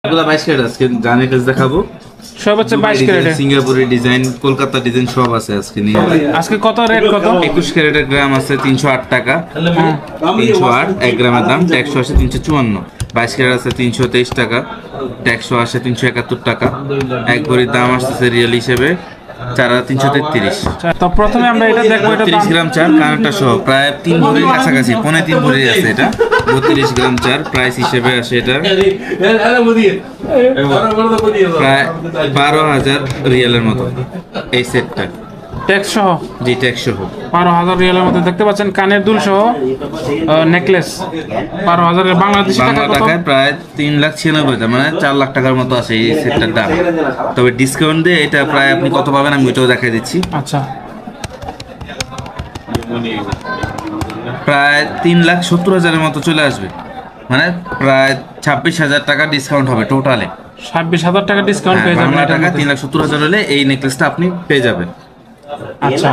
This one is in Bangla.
এগুলো 22 ক্যারেট আজকে জানের কাছে দেখাবো। সব হচ্ছে 22 ক্যারেট, সিঙ্গাপুরি ডিজাইন, কলকাতা ডিজাইন সব আছে আজকে নিয়ে। আজকে কত রেট কত? 21 ক্যারেটের গ্রাম আছে 308 টাকা, 308 1 গ্রামের দাম, ট্যাক্স আসে 354। 22 ক্যারেট আছে 323 টাকা, ট্যাক্স আসে 371 টাকা। এক ভরির দাম আসছে রিয়েল হিসেবে 4333। তো প্রথমে আমরা এটা দেখবো, এটা 30 গ্রাম চার কানেরটা সহ প্রায় 3 ভরির কাছাকাছি, 3.5 ভরি আছে এটা। 32 গ্রাম চার প্রাইস হিসেবে আসে এটা প্রায় 12,000 রিয়ালের মতো এই সেটটা। ট্যাক্স সহ, জি ট্যাক্স সহ 12,000 রিয়ালের মতো দেখতে পাচ্ছেন। কানের দুল সহ নেকলেস 12,000 বাংলাদেশি বাংলা টাকা কত? টাকায় প্রায় 3,96,000, মানে 4 লাখ টাকার মতো আছে এই সেটটার দাম। তবে ডিসকাউন্ট দিয়ে এটা প্রায় আপনি কত পাবেন আমি ওইটাও দেখাই দিচ্ছি। আচ্ছা, প্রায় 3,70,000-এর মতো চলে আসবে, মানে প্রায় 26,000 টাকা ডিসকাউন্ট হবে টোটালে। 26,000 টাকা ডিসকাউন্ট পেয়ে যাবেন। বাংলা টাকা 3,70,000 হলে এই নেকলেসটা আপনি পেয়ে যাবেন। আচ্ছা।